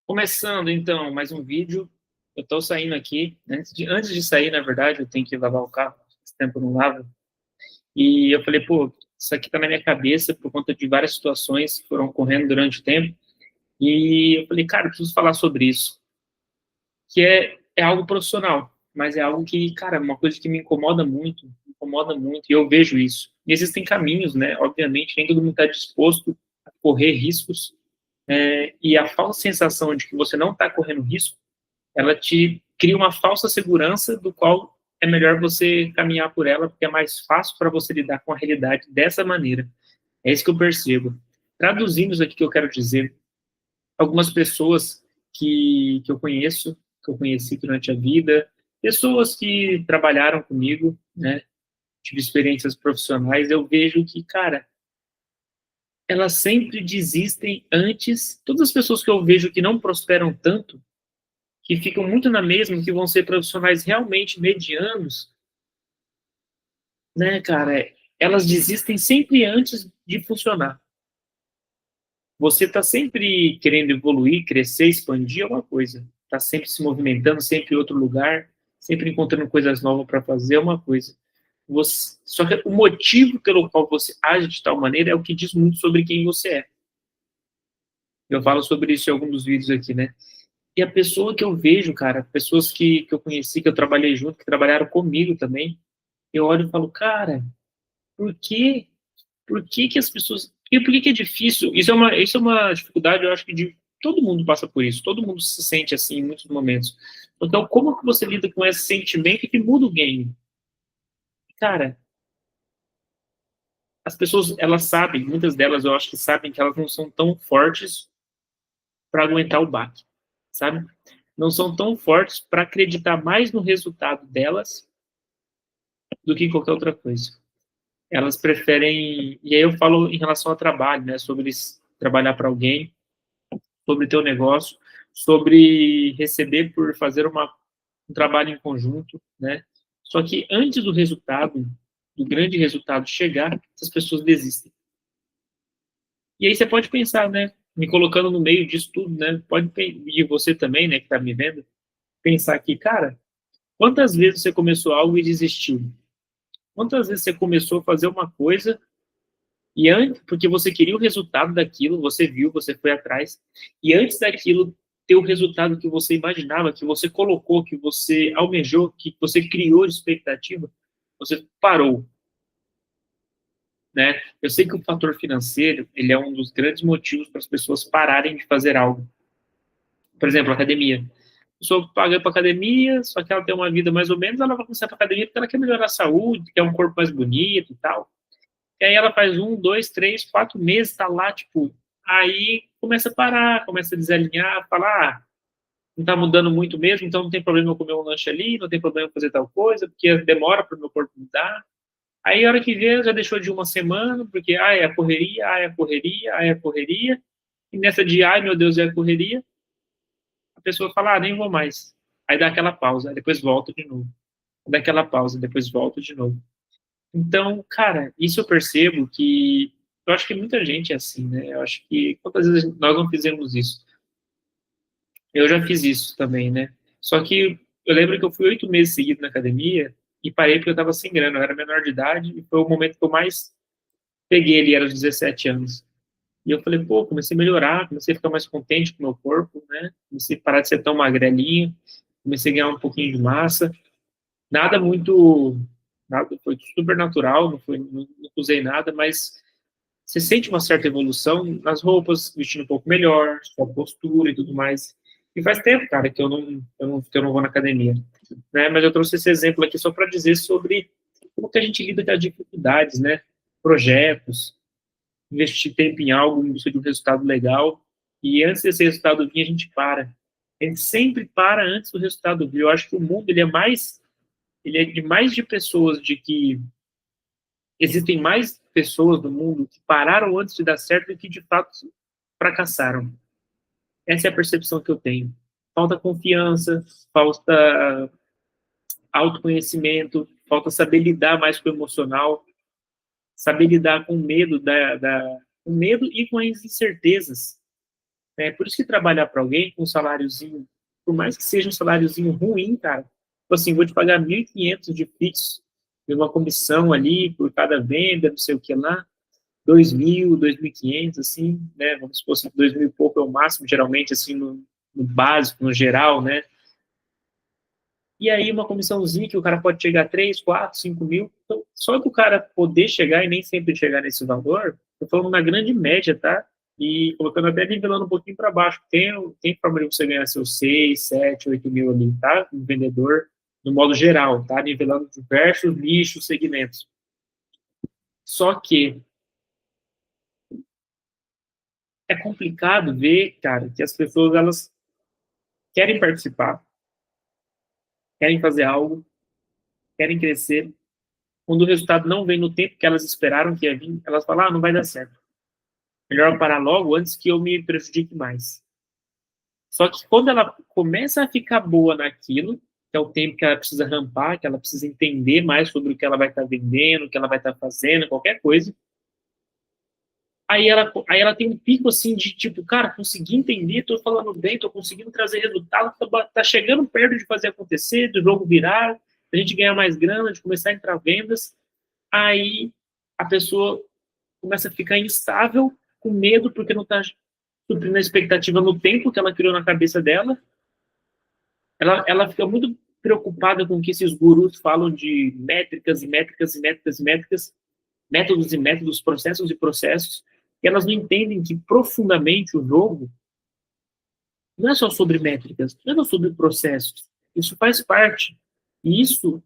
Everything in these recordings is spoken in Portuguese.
Começando, então, mais um vídeo. Eu estou saindo aqui. Antes de sair, na verdade, eu tenho que lavar o carro. Esse tempo eu não lavo. E eu falei, pô, isso aqui tá na minha cabeça por conta de várias situações que foram ocorrendo durante o tempo. E eu falei, cara, eu preciso falar sobre isso. Que é algo profissional, mas é algo que, cara, é uma coisa que me incomoda muito, e eu vejo isso. E existem caminhos, né? Obviamente, nem todo mundo está disposto a correr riscos. E a falsa sensação de que você não está correndo risco, ela te cria uma falsa segurança do qual é melhor você caminhar por ela, porque é mais fácil para você lidar com a realidade dessa maneira. É isso que eu percebo. Traduzindo isso aqui que eu quero dizer, algumas pessoas que eu conheço, que eu conheci durante a vida, pessoas que trabalharam comigo, né, tive experiências profissionais, eu vejo que, cara, elas sempre desistem antes. Todas as pessoas que eu vejo que não prosperam tanto, que ficam muito na mesma, que vão ser profissionais realmente medianos, né, cara, elas desistem sempre antes de funcionar. Você está sempre querendo evoluir, crescer, expandir é uma coisa. Está sempre se movimentando, sempre em outro lugar, sempre encontrando coisas novas para fazer é uma coisa. Só que o motivo pelo qual você age de tal maneira é o que diz muito sobre quem você é. Eu falo sobre isso em alguns dos vídeos aqui, né? E a pessoa que eu vejo, cara, pessoas que eu conheci, que eu trabalhei junto, que trabalharam comigo também, eu olho e falo, cara, por que, por que que as pessoas... E por que que é difícil? Isso é uma dificuldade, eu acho que de todo mundo passa por isso, todo mundo se sente assim em muitos momentos. Então, como que você lida com esse sentimento que muda o game? Cara, as pessoas, elas sabem, muitas delas eu acho que sabem que elas não são tão fortes para aguentar o baque, sabe? Não são tão fortes para acreditar mais no resultado delas do que em qualquer outra coisa. Elas preferem, e aí eu falo em relação ao trabalho, né, sobre trabalhar para alguém, sobre ter um negócio, sobre receber por fazer um trabalho em conjunto, né? Só que antes do resultado, do grande resultado chegar, essas pessoas desistem. E aí você pode pensar, né, me colocando no meio disso tudo, né, e você também, né, que está me vendo, pensar aqui, cara, quantas vezes você começou algo e desistiu? Quantas vezes você começou a fazer uma coisa e antes, porque você queria o resultado daquilo, você viu, você foi atrás, e antes daquilo ter o resultado que você imaginava, que você colocou, que você almejou, que você criou de expectativa, você parou, né? Eu sei que o fator financeiro, ele é um dos grandes motivos para as pessoas pararem de fazer algo. Por exemplo, academia. A pessoa paga para academia, só que ela tem uma vida mais ou menos, ela vai começar para academia porque ela quer melhorar a saúde, quer um corpo mais bonito e tal. E aí ela faz 1, 2, 3, 4 meses, tá lá, tipo, aí começa a parar, começa a desalinhar, falar, não tá mudando muito mesmo, então não tem problema eu comer um lanche ali, não tem problema eu fazer tal coisa, porque demora para o meu corpo mudar. Aí a hora que vê, já deixou de uma semana, porque, é a correria, é a correria, é a correria, e nessa de, ai meu Deus, é a correria, a pessoa fala, nem vou mais. Aí dá aquela pausa, aí depois volta de novo. Dá aquela pausa, depois volta de novo. Então, cara, isso eu percebo que eu acho que muita gente é assim, né? Eu acho que quantas vezes nós não fizemos isso? Eu já fiz isso também, né? Só que eu lembro que eu fui 8 meses seguidos na academia e parei porque eu estava sem grana, eu era menor de idade e foi o momento que eu mais peguei ali, era os 17 anos. E eu falei, pô, comecei a melhorar, comecei a ficar mais contente com o meu corpo, né? Comecei a parar de ser tão magrelinho, comecei a ganhar um pouquinho de massa. Nada muito, nada, foi super natural, não usei nada, mas você sente uma certa evolução nas roupas, vestindo um pouco melhor, sua postura e tudo mais. E faz tempo, cara, que eu não vou na academia, né? Mas eu trouxe esse exemplo aqui só para dizer sobre como que a gente lida com as dificuldades, né? Projetos, investir tempo em algo em busca de um resultado legal, e antes desse resultado vir, a gente para. A gente sempre para antes do resultado vir. Eu acho que o mundo ele é de mais de pessoas, de que existem mais pessoas no mundo que pararam antes de dar certo do que de fato fracassaram. Essa é a percepção que eu tenho. Falta confiança, falta autoconhecimento, falta saber lidar mais com o emocional, saber lidar com o medo com medo e com as incertezas. né? Por isso que trabalhar para alguém com um saláriozinho, por mais que seja um saláriozinho ruim, cara, tipo assim, vou te pagar 1.500 de fixo, e uma comissão ali por cada venda, não sei o que lá, 2.000, 2.500, assim, né? Vamos supor assim, 2.000 e pouco é o máximo, geralmente, assim, no básico, no geral, né? E aí uma comissãozinha que o cara pode chegar a 3, 4, 5 mil. Então, só que o cara poder chegar e nem sempre chegar nesse valor, eu falando na grande média, tá? E colocando até nivelando um pouquinho para baixo. Tem forma de você ganhar seus 6, 7, 8 mil ali, tá? Um vendedor, no modo geral, tá? Nivelando diversos nichos, segmentos. Só que é complicado ver, cara, que as pessoas, elas querem participar, querem fazer algo, querem crescer. Quando o resultado não vem no tempo que elas esperaram que ia vir, elas falam, não vai dar certo. Melhor parar logo antes que eu me prejudique mais. Só que quando ela começa a ficar boa naquilo, que é o tempo que ela precisa rampar, que ela precisa entender mais sobre o que ela vai estar vendendo, o que ela vai estar fazendo, qualquer coisa, aí ela tem um pico assim de tipo, cara, consegui entender, tô falando bem, tô conseguindo trazer resultado, tá chegando perto de fazer acontecer, do jogo virar, a gente ganhar mais grana, de começar a entrar vendas, aí a pessoa começa a ficar instável, com medo, porque não está suprindo a expectativa no tempo que ela criou na cabeça dela. Ela fica muito preocupada com o que esses gurus falam de métricas e métricas e métricas e métricas, métodos e métodos, processos e processos, e elas não entendem que profundamente o jogo não é só sobre métricas, não é só sobre processos. Isso faz parte. E isso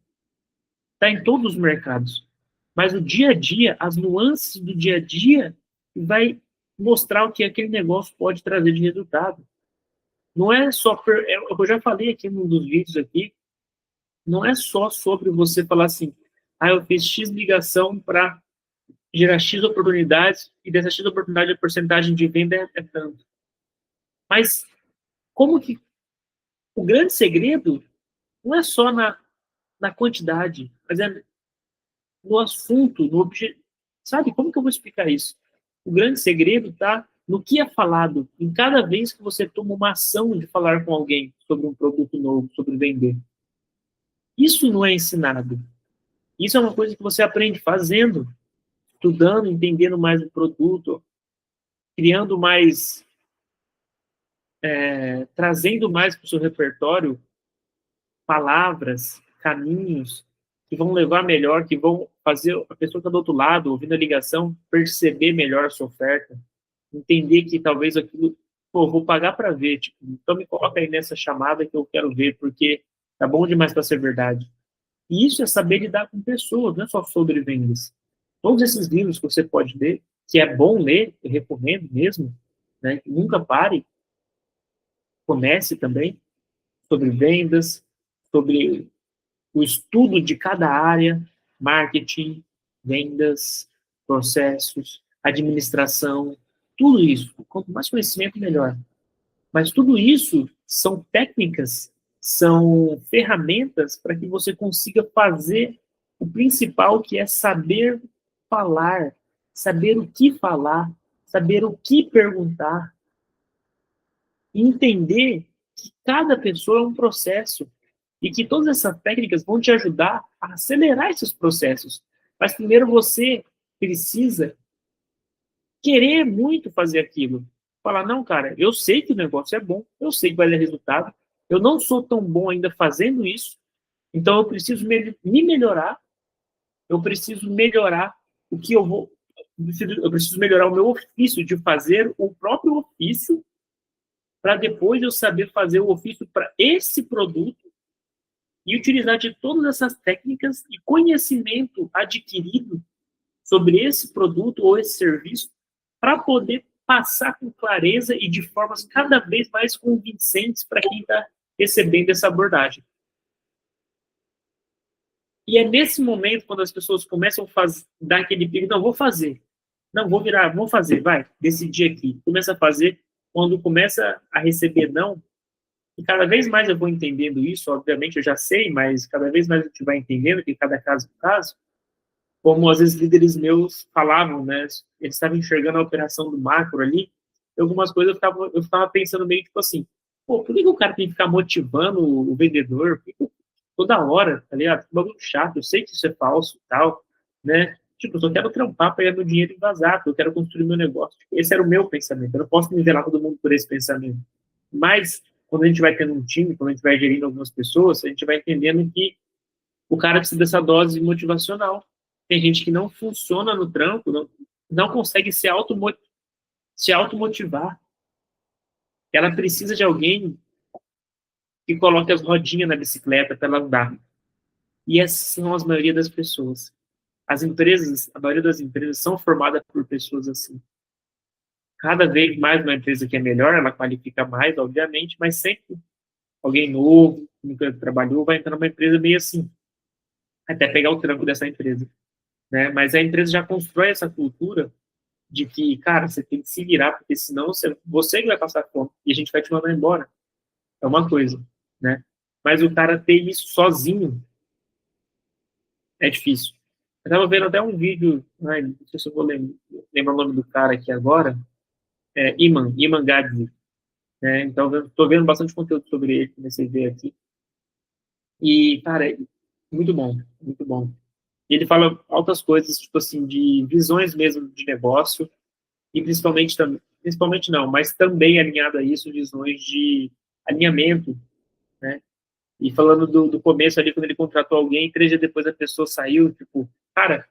está em todos os mercados. Mas o dia a dia, as nuances do dia a dia, vai mostrar o que aquele negócio pode trazer de resultado. Não é só, eu já falei aqui num dos vídeos aqui, não é só sobre você falar assim, eu fiz X ligação para gerar X oportunidades e dessa X oportunidade a porcentagem de venda é tanto. Mas como que o grande segredo não é só na quantidade, mas é no assunto, no objetivo. Sabe como que eu vou explicar isso? O grande segredo está no que é falado em cada vez que você toma uma ação de falar com alguém sobre um produto novo, sobre vender. Isso não é ensinado. Isso é uma coisa que você aprende fazendo, estudando, entendendo mais o produto, criando mais, trazendo mais para o seu repertório palavras, caminhos que vão levar melhor, que vão fazer a pessoa que está do outro lado, ouvindo a ligação, perceber melhor a sua oferta, entender que talvez aquilo, pô, vou pagar para ver, tipo, então me coloca aí nessa chamada que eu quero ver, porque tá bom demais para ser verdade. E isso é saber lidar com pessoas, não é só sobre vendas. Todos esses livros que você pode ler, que é bom ler, eu recomendo mesmo, né? Nunca pare, comece também sobre vendas, sobre o estudo de cada área, marketing, vendas, processos, administração, tudo isso. Quanto mais conhecimento, melhor. Mas tudo isso são técnicas, são ferramentas para que você consiga fazer o principal, que é saber falar, saber o que falar, saber o que perguntar, e entender que cada pessoa é um processo e que todas essas técnicas vão te ajudar a acelerar esses processos. Mas primeiro você precisa querer muito fazer aquilo. Falar, não, cara, eu sei que o negócio é bom, eu sei que vai dar resultado, eu não sou tão bom ainda fazendo isso, então eu preciso me melhorar, eu preciso melhorar o que eu vou, eu preciso melhorar o meu ofício de fazer o próprio ofício para depois eu saber fazer o ofício para esse produto e utilizar de todas essas técnicas e conhecimento adquirido sobre esse produto ou esse serviço para poder passar com clareza e de formas cada vez mais convincentes para quem está recebendo essa abordagem. E é nesse momento, quando as pessoas começam a dar aquele pico, não, vou fazer, não, vou virar, vou fazer, vai, decidir aqui, começa a fazer, quando começa a receber não, e cada vez mais eu vou entendendo isso, obviamente eu já sei, mas cada vez mais a gente vai entendendo que cada caso é um caso, como às vezes líderes meus falavam, né, eles estavam enxergando a operação do macro ali, algumas coisas eu ficava pensando meio tipo assim, pô, por que o cara tem que ficar motivando o vendedor? Por que toda hora, tá ligado? Que bagulho chato, eu sei que isso é falso e tal, né? Tipo, eu só quero trampar, pegar meu dinheiro e vazar, eu quero construir meu negócio. Esse era o meu pensamento, eu não posso nivelar todo mundo por esse pensamento. Mas, quando a gente vai tendo um time, quando a gente vai gerindo algumas pessoas, a gente vai entendendo que o cara precisa dessa dose motivacional. Tem gente que não funciona no trampo, não consegue se automotivar. Ela precisa de alguém que coloque as rodinhas na bicicleta para ela andar. E essas são as maioria das pessoas. As empresas, a maioria das empresas são formadas por pessoas assim. Cada vez mais uma empresa que é melhor, ela qualifica mais, obviamente, mas sempre alguém novo, que nunca trabalhou, vai entrar numa empresa meio assim, até pegar o tranco dessa empresa, né? Mas a empresa já constrói essa cultura de que, cara, você tem que se virar, porque senão você que vai passar fome e a gente vai te mandar embora. É uma coisa, né? Mas o cara ter isso sozinho é difícil. Eu tava vendo até um vídeo, ai, não sei se eu vou lembrar o nome do cara aqui agora, Iman Gadzhi, né? Então, eu tô vendo bastante conteúdo sobre ele, comecei a ver aqui. E, cara, é muito bom, muito bom. E ele fala altas coisas, tipo assim, de visões mesmo de negócio, e principalmente não, mas também alinhado a isso, visões de alinhamento, né? E falando do começo ali, quando ele contratou alguém, 3 dias depois a pessoa saiu, tipo, cara,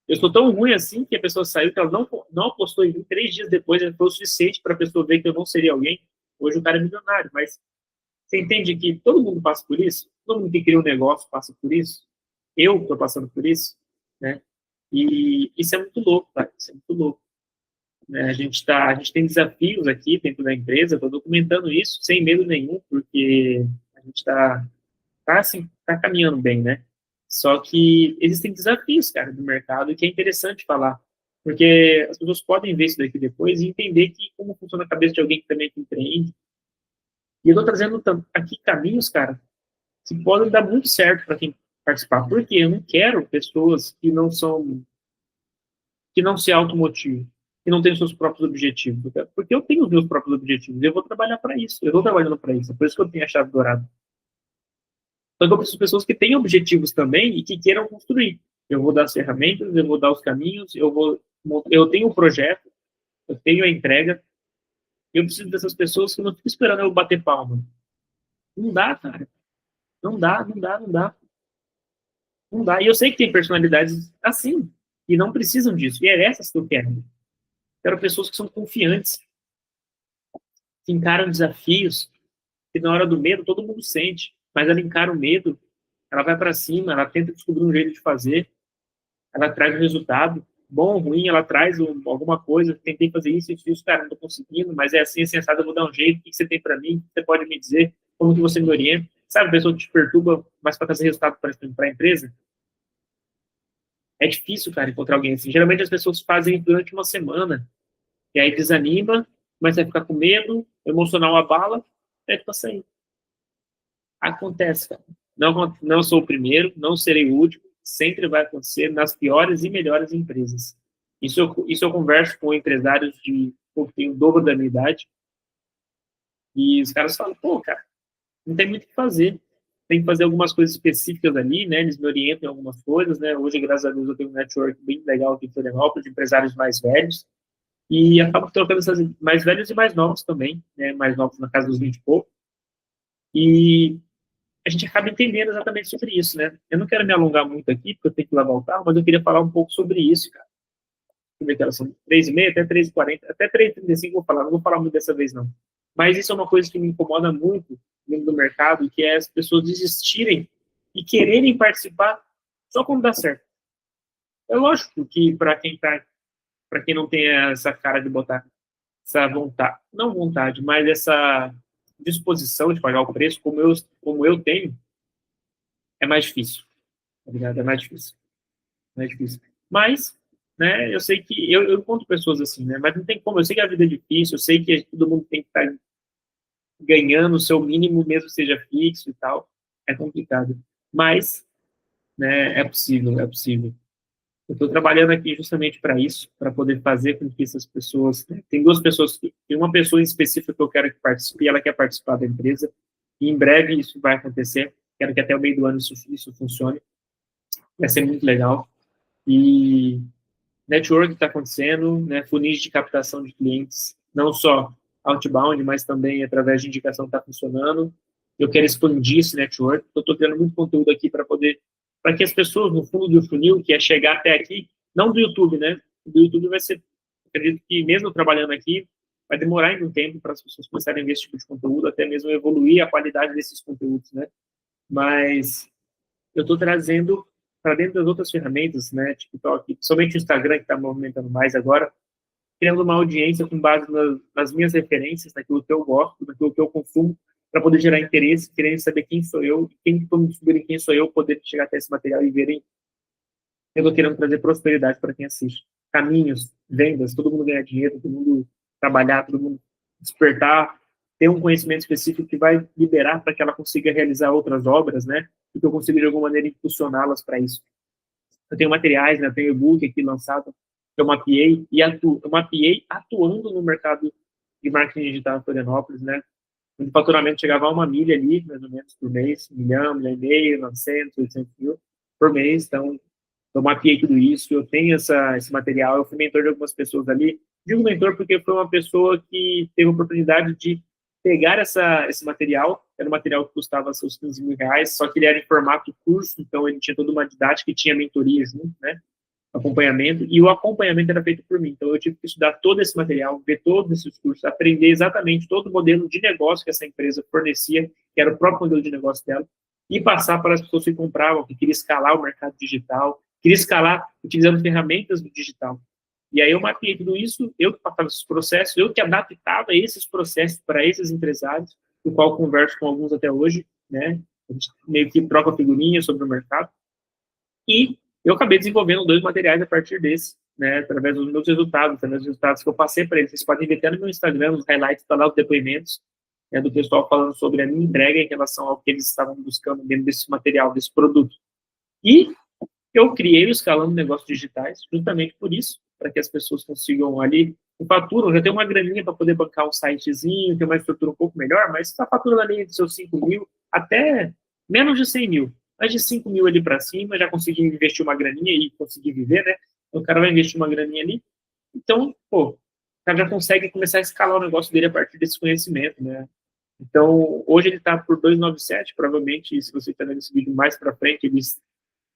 eu sou tão ruim assim que a pessoa saiu, que ela não apostou em mim, 3 dias depois já foi o suficiente para a pessoa ver que eu não seria alguém. Hoje o cara é milionário, mas você entende que todo mundo passa por isso? Todo mundo que cria um negócio passa por isso? Eu estou passando por isso, né? E isso é muito louco, cara, isso é muito louco. Né? A gente tem desafios aqui dentro da empresa, estou documentando isso sem medo nenhum, porque a gente assim, tá caminhando bem, né? Só que existem desafios, cara, do mercado que é interessante falar, porque as pessoas podem ver isso daqui depois e entender que como funciona a cabeça de alguém que também empreende. E eu tô trazendo aqui caminhos, cara, que podem dar muito certo para quem participar, porque eu não quero pessoas que não se automotivam, que não têm os seus próprios objetivos. Porque eu tenho os meus próprios objetivos, eu vou trabalhar para isso, eu estou trabalhando para isso, é por isso que eu tenho a chave dourada. Então, eu preciso de pessoas que têm objetivos também e que queiram construir. Eu vou dar as ferramentas, eu vou dar os caminhos, eu tenho o projeto, eu tenho a entrega. Eu preciso dessas pessoas que não ficam esperando eu bater palma. Não dá, cara. Não dá, não dá, não dá. Não dá. E eu sei que tem personalidades assim, e não precisam disso. E é essas que eu quero. Quero pessoas que são confiantes, que encaram desafios, que na hora do medo todo mundo sente, mas ela encara o medo, ela vai para cima, ela tenta descobrir um jeito de fazer, ela traz um resultado, bom ou ruim, ela traz alguma coisa, tentei fazer isso, cara, não tô conseguindo, mas é assim, sensado, eu vou dar um jeito, o que você tem para mim, o que você pode me dizer, como que você me orienta, sabe, a pessoa que te perturba, mas para trazer resultado para a empresa, é difícil, cara, encontrar alguém assim, geralmente as pessoas fazem durante uma semana, e aí desanima, começa a ficar com medo, emocional abala, aí fica saindo. Acontece, cara. Não sou o primeiro, não serei o último, sempre vai acontecer nas piores e melhores empresas. Isso eu converso com empresários de que tem o dobro da minha idade, e os caras falam, pô, cara, não tem muito o que fazer. Tem que fazer algumas coisas específicas ali, né? Eles me orientam em algumas coisas, né? Hoje, graças a Deus, eu tenho um network bem legal aqui em Florianópolis, de empresários mais velhos, e acabo trocando essas mais velhos e mais novos também, né? Mais novos na casa dos 20 e pouco. E a gente acaba entendendo exatamente sobre isso, né? Eu não quero me alongar muito aqui, porque eu tenho que lavar o carro, mas eu queria falar um pouco sobre isso, cara. Deixa eu ver que elas são 3h30, até 3h40, até 3h35 vou falar, não vou falar muito dessa vez, não. Mas isso é uma coisa que me incomoda muito dentro do mercado, que é as pessoas desistirem e quererem participar só quando dá certo. É lógico que para quem não tem essa cara de botar essa vontade, não vontade, mas essa disposição de pagar o preço, como eu tenho, é mais difícil, tá ligado? É mais difícil, mais difícil. Mas, né, eu sei que, eu encontro pessoas assim, né, mas não tem como, eu sei que a vida é difícil, eu sei que todo mundo tem que estar ganhando o seu mínimo, mesmo que seja fixo e tal, é complicado. Mas, né, é possível, é possível. Eu estou trabalhando aqui justamente para isso, para poder fazer com que essas pessoas... Né, tem duas pessoas, tem uma pessoa em específico que eu quero que participe, e ela quer participar da empresa, e em breve isso vai acontecer, quero que até o meio do ano isso funcione, vai ser muito legal. E network está acontecendo, né, funis de captação de clientes, não só outbound, mas também através de indicação está funcionando. Eu quero expandir esse network, eu estou criando muito conteúdo aqui para que as pessoas, no fundo do funil, que é chegar até aqui, não do YouTube, né? Do YouTube vai ser, acredito que mesmo trabalhando aqui, vai demorar ainda um tempo para as pessoas começarem a ver esse tipo de conteúdo, até mesmo evoluir a qualidade desses conteúdos, né? Mas eu estou trazendo para dentro das outras ferramentas, né, TikTok, somente o Instagram que está movimentando mais agora, criando uma audiência com base nas minhas referências, naquilo que eu gosto, naquilo que eu consumo, para poder gerar interesse, querendo saber quem sou eu, quem estou me descobrindo quem sou eu, poder chegar até esse material e verem. Eu estou querendo trazer prosperidade para quem assiste. Caminhos, vendas, todo mundo ganhar dinheiro, todo mundo trabalhar, todo mundo despertar, ter um conhecimento específico que vai liberar para que ela consiga realizar outras obras, né? E que eu consiga, de alguma maneira, impulsioná-las para isso. Eu tenho materiais, né? Eu tenho e-book aqui lançado, que eu mapeei, eu mapeei atuando no mercado de marketing digital em Florianópolis, né? O faturamento chegava a 1 milha ali, mais ou menos, por mês, 1 milhão, 1,5 milhão, 900, 800 mil por mês. Então, eu mapeei tudo isso, eu tenho esse material, eu fui mentor de algumas pessoas ali. Digo mentor porque foi uma pessoa que teve a oportunidade de pegar esse material, era um material que custava seus 15 mil reais, só que ele era em formato curso, então ele tinha toda uma didática e tinha mentoria junto, né? Acompanhamento, e o acompanhamento era feito por mim. Então, eu tive que estudar todo esse material, ver todos esses cursos, aprender exatamente todo o modelo de negócio que essa empresa fornecia, que era o próprio modelo de negócio dela, e passar para as pessoas que compravam, que queriam escalar o mercado digital, queria escalar utilizando ferramentas do digital. E aí eu mapeei tudo isso, eu que passava esses processos, eu que adaptava esses processos para esses empresários, do qual converso com alguns até hoje, né? A gente meio que troca figurinhas sobre o mercado. E eu acabei desenvolvendo 2 materiais a partir desse, né? Através dos meus resultados, através dos resultados que eu passei para eles. Vocês podem ver até no meu Instagram, nos highlights, tá lá os depoimentos, né, do pessoal falando sobre a minha entrega em relação ao que eles estavam buscando dentro desse material, desse produto. E eu criei o Escalando Negócios Digitais justamente por isso, para que as pessoas consigam ali, faturam, já tem uma graninha para poder bancar um sitezinho, ter uma estrutura um pouco melhor, mas está faturando ali de seus 5 mil até menos de 100 mil. Mais de 5 mil ali para cima, já consegui investir uma graninha e conseguir viver, né? Então, o cara vai investir uma graninha ali. Então, pô, o cara já consegue começar a escalar o negócio dele a partir desse conhecimento, né? Então, hoje ele está por 297, provavelmente, se você está vendo esse vídeo mais para frente, ele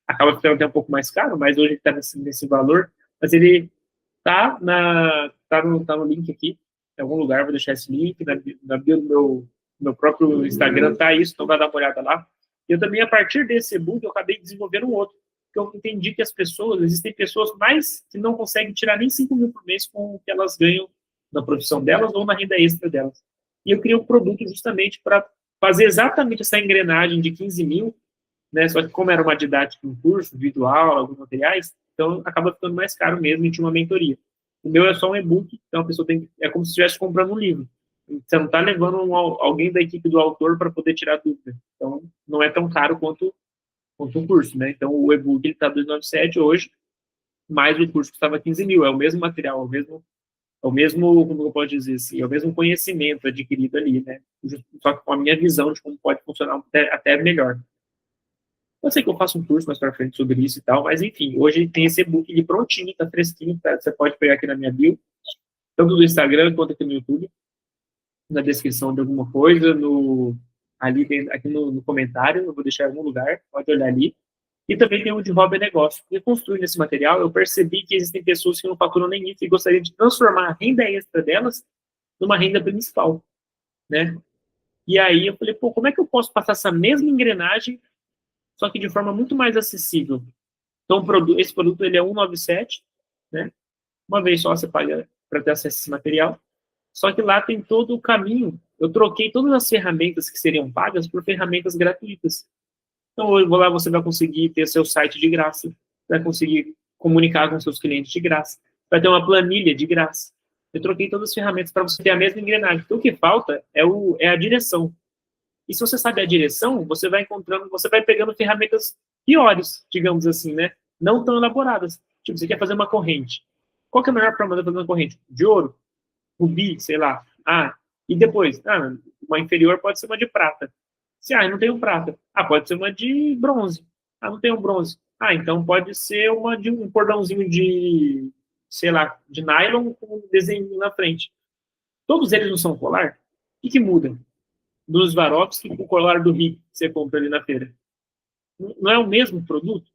acaba ficando até um pouco mais caro, mas hoje ele está nesse valor, mas ele tá no link aqui, em algum lugar, vou deixar esse link, na bio do meu próprio Instagram, tá isso, então vai dar uma olhada lá. Eu também, a partir desse e-book, eu acabei desenvolvendo um outro, porque eu entendi que existem pessoas mais que não conseguem tirar nem 5 mil por mês com o que elas ganham na profissão delas ou na renda extra delas. E eu criei um produto justamente para fazer exatamente essa engrenagem de 15 mil, né? Só que como era uma didática, um curso, individual, alguns materiais, então acaba ficando mais caro mesmo e tinha uma mentoria. O meu é só um e-book, então a pessoa é como se estivesse comprando um livro. Você não está levando alguém da equipe do autor para poder tirar dúvida. Então, não é tão caro quanto um curso, né? Então, o e-book está 297 hoje, mais o curso custava 15 mil. É o mesmo material, como eu posso dizer assim, é o mesmo conhecimento adquirido ali, né? Só que com a minha visão de como pode funcionar até melhor. Eu sei que eu faço um curso mais para frente sobre isso e tal, mas enfim, hoje tem esse e-book ali prontinho, tá fresquinho, tá? Você pode pegar aqui na minha bio, tanto do Instagram quanto aqui no YouTube, na descrição de alguma coisa, aqui no comentário, eu vou deixar em algum lugar, pode olhar ali. E também tem o de hobby e negócio. E construindo esse material, eu percebi que existem pessoas que não faturam nem isso e gostariam de transformar a renda extra delas numa renda principal, né? E aí eu falei, pô, como é que eu posso passar essa mesma engrenagem, só que de forma muito mais acessível? Então, esse produto ele é 197, né? Uma vez só você paga para ter acesso a esse material. Só que lá tem todo o caminho. Eu troquei todas as ferramentas que seriam pagas por ferramentas gratuitas. Então, eu vou lá, você vai conseguir ter seu site de graça, vai conseguir comunicar com seus clientes de graça, vai ter uma planilha de graça. Eu troquei todas as ferramentas para você ter a mesma engrenagem. Então, o que falta é a direção. E se você sabe a direção, você vai pegando ferramentas piores, digamos assim, né? Não tão elaboradas. Tipo, você quer fazer uma corrente. Qual que é a melhor forma de fazer uma corrente? De ouro, rubi, sei lá. E depois? Uma inferior pode ser uma de prata. Eu não tenho prata. Pode ser uma de bronze. Não tenho bronze. Então pode ser uma de um cordãozinho de, sei lá, de nylon com um desenho na frente. Todos eles não são colar? O que muda? Do Swarovski com o colar do Rick que você compra ali na feira. Não é o mesmo produto?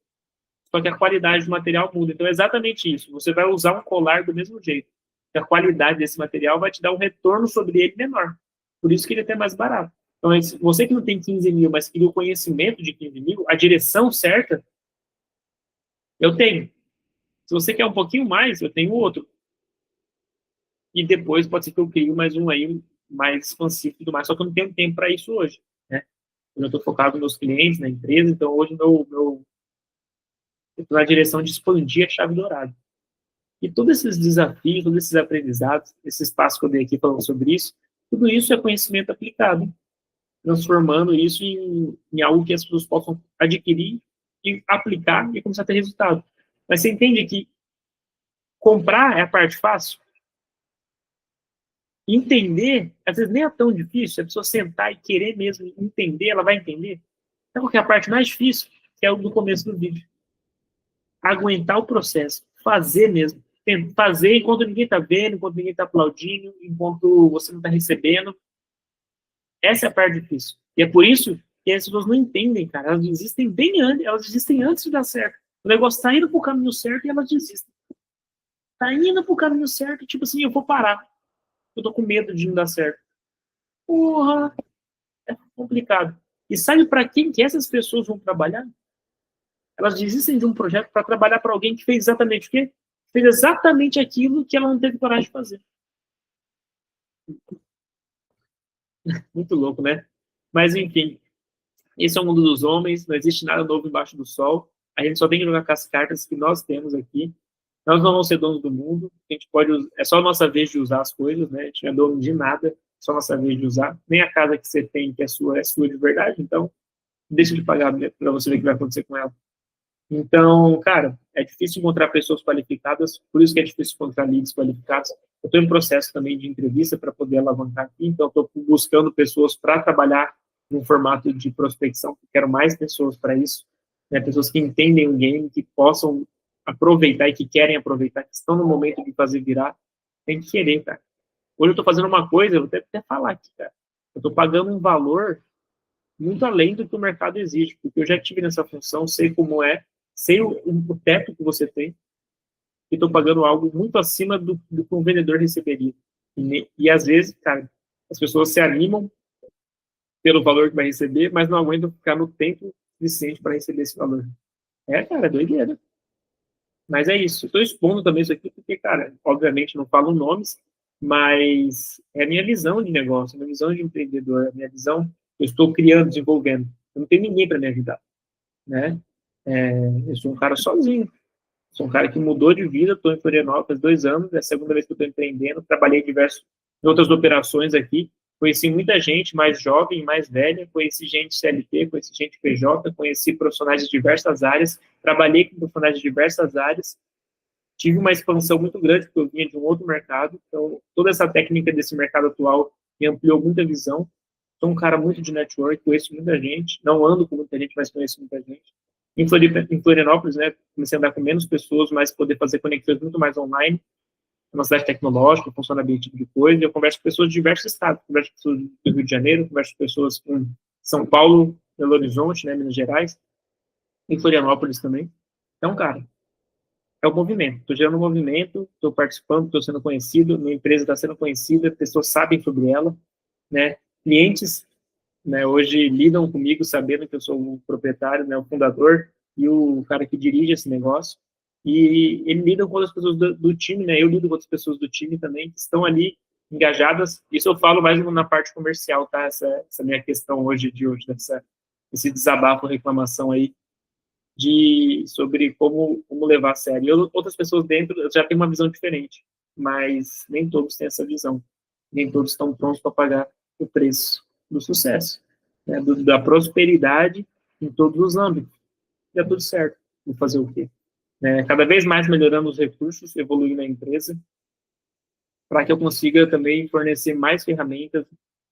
Só que a qualidade do material muda. Então é exatamente isso. Você vai usar um colar do mesmo jeito. A qualidade desse material vai te dar um retorno sobre ele menor. Por isso que ele é até mais barato. Então, você que não tem 15 mil, mas queria o conhecimento de 15 mil, a direção certa, eu tenho. Se você quer um pouquinho mais, eu tenho outro. E depois pode ser que eu crie mais um aí, mais expansivo e tudo mais. Só que eu não tenho tempo para isso hoje. Né? Eu estou focado nos meus clientes, na empresa, então hoje eu estou na direção de expandir a chave dourada. E todos esses desafios, todos esses aprendizados, esse espaço que eu dei aqui falando sobre isso, tudo isso é conhecimento aplicado, transformando isso em algo que as pessoas possam adquirir e aplicar e começar a ter resultado. Mas você entende que comprar é a parte fácil? Entender, às vezes nem é tão difícil, se a pessoa sentar e querer mesmo entender, ela vai entender. Então, qual que é a parte mais difícil? Que é o do começo do vídeo. Aguentar o processo, fazer mesmo. Fazer enquanto ninguém está vendo, enquanto ninguém está aplaudindo, enquanto você não está recebendo. Essa é a parte difícil. E é por isso que as pessoas não entendem, cara. Elas desistem bem antes, elas desistem antes de dar certo. O negócio está indo para o caminho certo e elas desistem. Está indo para o caminho certo, tipo assim, eu vou parar. Eu tô com medo de não dar certo. Porra, é complicado. E sabe para quem que essas pessoas vão trabalhar? Elas desistem de um projeto para trabalhar para alguém que fez exatamente o quê? Fez exatamente aquilo que ela não teve coragem de fazer. Muito louco, né? Mas, enfim, esse é o mundo dos homens, não existe nada novo embaixo do sol. A gente só tem que jogar com as cartas que nós temos aqui. Nós não vamos ser donos do mundo. A gente pode, é só a nossa vez de usar as coisas, né? A gente não é dono de nada, é só a nossa vez de usar. Nem a casa que você tem, que é sua de verdade. Então, deixa de pagar para você ver o que vai acontecer com ela. Então, cara, é difícil encontrar pessoas qualificadas, por isso que é difícil encontrar leads qualificados. Eu estou em processo também de entrevista para poder alavancar aqui, então estou buscando pessoas para trabalhar num formato de prospecção, quero mais pessoas para isso, né, pessoas que entendem o game, que possam aproveitar e que querem aproveitar, que estão no momento de fazer virar, tem que querer, cara. Hoje eu estou fazendo uma coisa, eu vou até falar aqui, cara, eu estou pagando um valor muito além do que o mercado exige, porque eu já tive nessa função, sei como é, sei o teto que você tem, e estou pagando algo muito acima do que um vendedor receberia. E às vezes, cara, as pessoas se animam pelo valor que vai receber, mas não aguentam ficar no tempo suficiente para receber esse valor. Cara, é doideira. Mas é isso. Estou expondo também isso aqui porque, cara, obviamente não falo nomes, mas é a minha visão de negócio, a minha visão de empreendedor, a minha visão eu estou criando, desenvolvendo. Eu não tenho ninguém para me ajudar, né? Eu sou um cara sozinho. Sou um cara que mudou de vida, estou em Florianópolis há 2 anos, é a segunda vez que eu estou empreendendo, trabalhei em outras operações aqui, conheci muita gente mais jovem, mais velha, conheci gente CLT, conheci gente PJ, conheci profissionais de diversas áreas, trabalhei com profissionais de diversas áreas, tive uma expansão muito grande, porque eu vinha de um outro mercado, então toda essa técnica desse mercado atual me ampliou muita visão. Sou um cara muito de network, conheço muita gente, não ando com muita gente, mas conheço muita gente. Em Florianópolis, né, comecei a andar com menos pessoas, mas poder fazer conexões muito mais online. É uma cidade tecnológica, funciona bem esse tipo de coisa. Eu converso com pessoas de diversos estados, converso com pessoas do Rio de Janeiro, converso com pessoas em São Paulo, Belo Horizonte, né, Minas Gerais, em Florianópolis também. Então, cara, é o movimento. Estou gerando um movimento, estou participando, estou sendo conhecido, minha empresa está sendo conhecida, pessoas sabem sobre ela, né? Clientes, né, hoje lidam comigo sabendo que eu sou o proprietário, né, o fundador e o cara que dirige esse negócio. E ele lida com outras pessoas do time, né? Eu lido com outras pessoas do time também que estão ali engajadas. Isso eu falo mais na parte comercial, tá? Essa minha questão hoje, esse desabafo, reclamação aí sobre como levar a sério. Outras pessoas dentro já têm uma visão diferente, mas nem todos têm essa visão. Nem todos estão prontos para pagar o preço do sucesso, né? Da prosperidade em todos os âmbitos. E é tudo certo. Vou fazer o quê? né? Cada vez mais melhorando os recursos, evoluindo a empresa, para que eu consiga também fornecer mais ferramentas,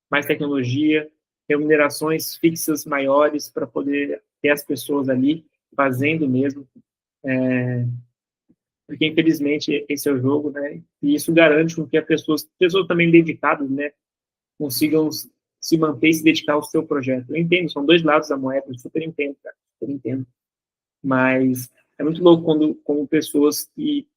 mais tecnologia, remunerações fixas maiores para poder ter as pessoas ali fazendo mesmo, porque infelizmente esse é o jogo, né? E isso garante com que as pessoas também dedicadas, né, consigam se manter e se dedicar ao seu projeto. Eu entendo, são dois lados da moeda, eu super entendo, cara, super entendo. Mas é muito louco quando como pessoas que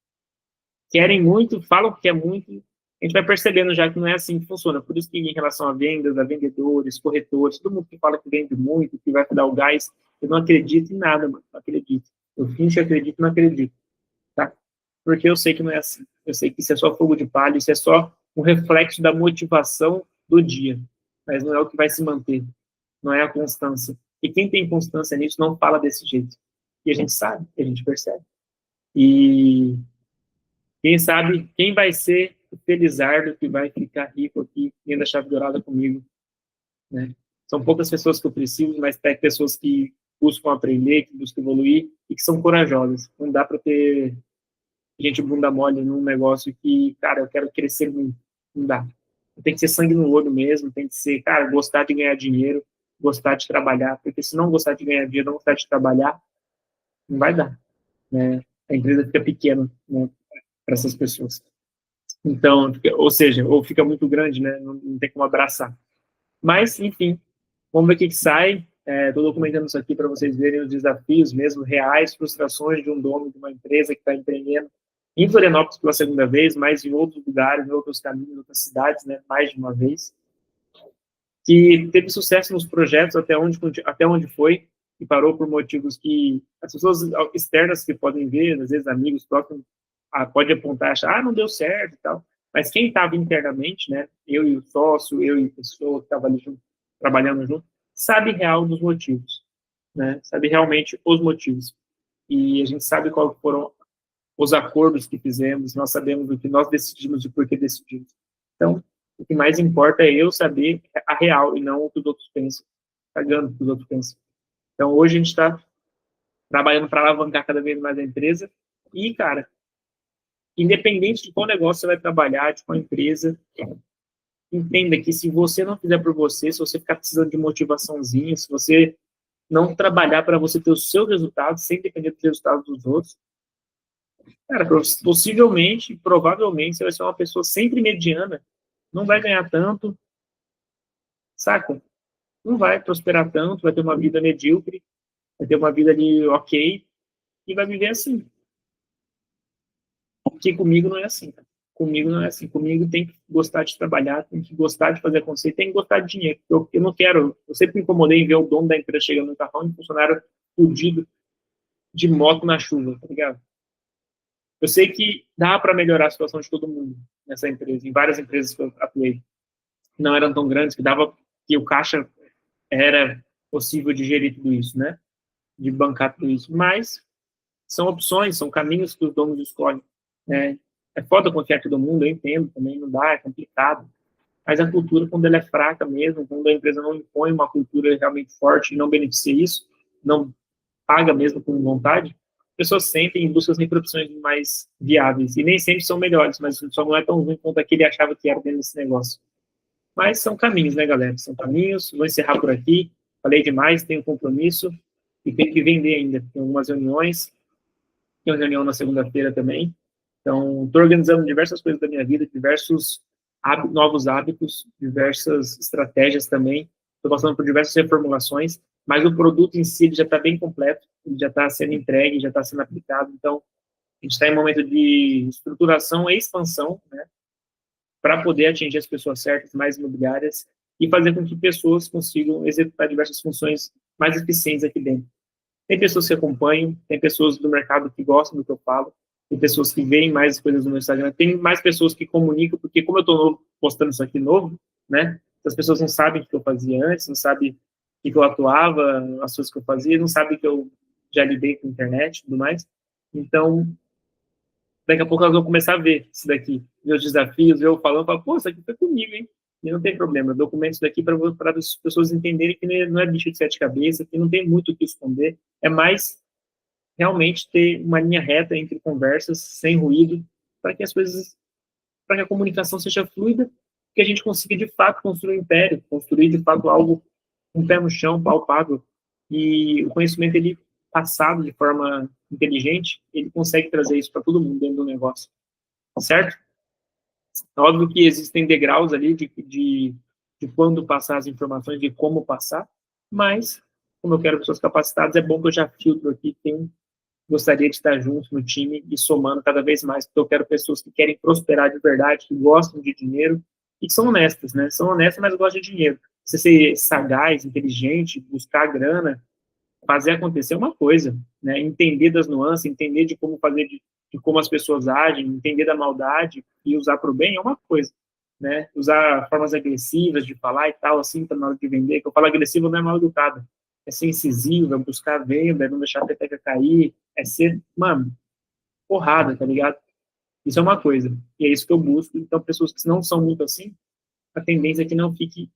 querem muito, falam que quer muito, a gente vai percebendo já que não é assim que funciona. Por isso que em relação a vendas, a vendedores, corretores, todo mundo que fala que vende muito, que vai dar o gás, eu não acredito em nada, mano, não acredito. Eu finjo que acredito, não acredito, tá? Porque eu sei que não é assim. Eu sei que isso é só fogo de palha, isso é só um reflexo da motivação do dia, mas não é o que vai se manter, não é a constância. E quem tem constância nisso não fala desse jeito. E a gente sabe, a gente percebe. E quem sabe, quem vai ser o felizardo que vai ficar rico aqui, tendo a chave dourada comigo, né? São poucas pessoas que eu preciso, mas tem pessoas que buscam aprender, que buscam evoluir e que são corajosas. Não dá para ter gente bunda mole num negócio que, cara, eu quero crescer muito. Não dá. Tem que ser sangue no olho mesmo, tem que ser, cara, gostar de ganhar dinheiro, gostar de trabalhar, porque se não gostar de ganhar dinheiro, não gostar de trabalhar, não vai dar, né? A empresa fica pequena, né, para essas pessoas. Então, ou seja, ou fica muito grande, né? Não tem como abraçar. Mas, enfim, vamos ver o que sai. Estou documentando isso aqui para vocês verem os desafios mesmo, reais, frustrações de um dono de uma empresa que está empreendendo em Florianópolis pela segunda vez, mas em outros lugares, em outros caminhos, em outras cidades, né? Mais de uma vez. Que teve sucesso nos projetos até onde foi, e parou por motivos que as pessoas externas que podem ver, às vezes amigos próximos, pode apontar, achar, não deu certo e tal. Mas quem estava internamente, né, eu e o sócio, eu e a pessoa que estava ali junto, trabalhando junto, sabe real dos motivos, né, sabe realmente os motivos. E a gente sabe quais foram os acordos que fizemos, nós sabemos o que nós decidimos e por que decidimos. Então, o que mais importa é eu saber a real e não o que os outros pensam, cagando o que os outros pensam. Então, hoje a gente está trabalhando para alavancar cada vez mais a empresa e, cara, independente de qual negócio você vai trabalhar, de qual empresa, entenda que se você não fizer por você, se você ficar precisando de motivaçãozinha, se você não trabalhar para você ter o seu resultado, sem depender dos resultados dos outros, cara, possivelmente, provavelmente, você vai ser uma pessoa sempre mediana, não vai ganhar tanto, saca? Não vai prosperar tanto, vai ter uma vida medíocre, vai ter uma vida ali ok, e vai viver assim. Porque comigo não é assim, cara. Comigo não é assim. Comigo tem que gostar de trabalhar, tem que gostar de fazer acontecer, tem que gostar de dinheiro. Eu não quero, eu sempre me incomodei em ver o dono da empresa chegando no carrão e um funcionário fudido de moto na chuva, tá ligado? Eu sei que dá para melhorar a situação de todo mundo nessa empresa, em várias empresas que eu atuei. Não eram tão grandes, que o caixa era possível de gerir tudo isso, né? De bancar tudo isso. Mas são opções, são caminhos que os donos escolhem, né? É foda confiar em todo mundo, eu entendo também, não dá, é complicado. Mas a cultura, quando ela é fraca mesmo, quando a empresa não impõe uma cultura realmente forte e não beneficia isso, não paga mesmo com vontade, as pessoas sentem em busca de opções mais viáveis. E nem sempre são melhores, mas só não é tão ruim quanto aquele achava que era dentro desse negócio. Mas são caminhos, né, galera? São caminhos. Vou encerrar por aqui. Falei demais, tenho compromisso e tenho que vender ainda. Tem algumas reuniões. Tenho reunião na segunda-feira também. Então, estou organizando diversas coisas da minha vida, diversos novos hábitos, diversas estratégias também. Estou passando por diversas reformulações, mas o produto em si já está bem completo, ele já está sendo entregue, já está sendo aplicado. Então, a gente está em um momento de estruturação e expansão, né, para poder atingir as pessoas certas, mais imobiliárias, e fazer com que pessoas consigam executar diversas funções mais eficientes aqui dentro. Tem pessoas que acompanham, tem pessoas do mercado que gostam do que eu falo, tem pessoas que veem mais as coisas no meu Instagram, tem mais pessoas que comunicam, porque como eu estou postando isso aqui novo, né, as pessoas não sabem o que eu fazia antes, não sabem o que eu atuava, as coisas que eu fazia, não sabem que eu já lidei com a internet e tudo mais. Então, daqui a pouco elas vão começar a ver isso daqui, meus desafios, eu falando, falo, pô, isso aqui foi comigo, hein? E não tem problema, eu documento isso daqui para as pessoas entenderem que não é bicho de sete cabeças, que não tem muito o que esconder, é mais realmente ter uma linha reta entre conversas, sem ruído, para que as coisas, para que a comunicação seja fluida, que a gente consiga de fato construir um império, construir de fato algo, um pé no chão, palpável. E o conhecimento, ele passado de forma inteligente, ele consegue trazer isso para todo mundo dentro do negócio, certo? É óbvio que existem degraus ali de quando passar as informações, de como passar, mas, como eu quero pessoas capacitadas, é bom que eu já filtro aqui quem gostaria de estar junto no time e somando cada vez mais, porque eu quero pessoas que querem prosperar de verdade, que gostam de dinheiro e que são honestas, né? São honestas, mas gostam de dinheiro. Você ser sagaz, inteligente, buscar grana, fazer acontecer é uma coisa, né? Entender das nuances, entender de como fazer, de como as pessoas agem, entender da maldade e usar para o bem é uma coisa, né? Usar formas agressivas de falar e tal, assim, para na hora de vender, que eu falo agressivo não é mal educado, é ser incisivo, é buscar a venda, é não deixar a peteca cair, é ser, mano, porrada, tá ligado? Isso é uma coisa, e é isso que eu busco. Então, pessoas que não são muito assim, a tendência é que não fique,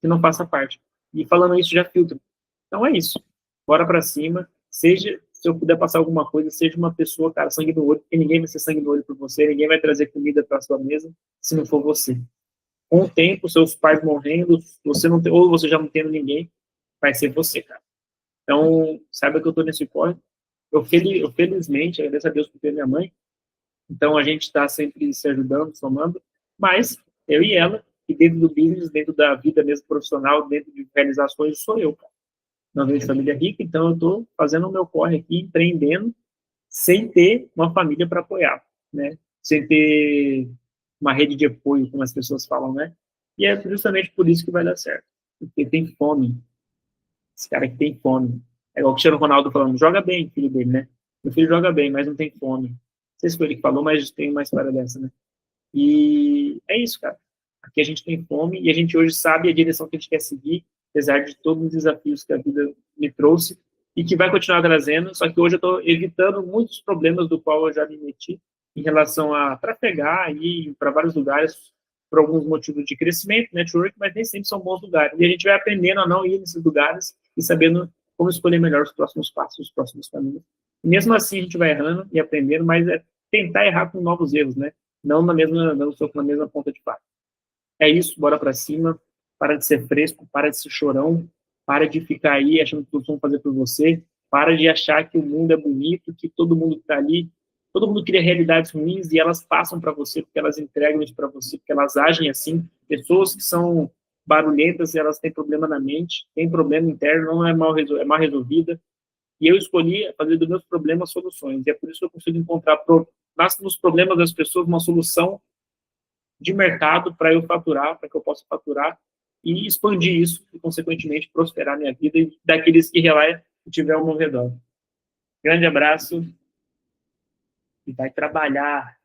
que não faça parte. E falando isso, já filtro. Então é isso. Bora pra cima. Seja, se eu puder passar alguma coisa, seja uma pessoa, cara, sangue no olho, porque ninguém vai ser sangue no olho por você, ninguém vai trazer comida para sua mesa se não for você. Com o tempo, seus pais morrendo, você não tem, ou você já não tendo ninguém, vai ser você, cara. Então, saiba que eu tô nesse corre. Eu felizmente, agradeço a Deus por ter minha mãe. Então, a gente está sempre se ajudando, somando, mas eu e ela, e dentro do business, dentro da vida mesmo profissional, dentro de realizações, sou eu, cara. Não venho de família rica, então eu estou fazendo o meu corre aqui, empreendendo, sem ter uma família para apoiar, né? Sem ter uma rede de apoio, como as pessoas falam, né? E é justamente por isso que vai dar certo. Porque tem fome. Esse cara que tem fome. É igual o Cristiano Ronaldo falando, joga bem, filho dele, né? Meu filho joga bem, mas não tem fome. Não sei se foi ele que falou, mas tem uma história dessa, né? E é isso, cara. Aqui a gente tem fome e a gente hoje sabe a direção que a gente quer seguir, apesar de todos os desafios que a vida me trouxe e que vai continuar trazendo, só que hoje eu estou evitando muitos problemas do qual eu já me meti em relação a trafegar e ir para vários lugares por alguns motivos de crescimento, network, mas nem sempre são bons lugares. E a gente vai aprendendo a não ir nesses lugares e sabendo como escolher melhor os próximos passos, os próximos caminhos. E mesmo assim a gente vai errando e aprendendo, mas é tentar errar com novos erros, né? Não na mesma, não soco na mesma ponta de faca. É isso, bora pra cima, para de ser fresco, para de ser chorão, para de ficar aí achando que todos vão fazer por você, para de achar que o mundo é bonito, que todo mundo que tá ali, todo mundo cria realidades ruins e elas passam para você porque elas entregam isso para você, porque elas agem assim. Pessoas que são barulhentas, elas têm problema na mente, têm problema interno, não é é mal resolvida. E eu escolhi fazer dos meus problemas soluções. E é por isso que eu consigo encontrar nos problemas das pessoas uma solução de mercado para eu faturar, para que eu possa faturar e expandir isso e, consequentemente, prosperar minha vida e daqueles que relar e tiver ao meu redor. Grande abraço e vai trabalhar.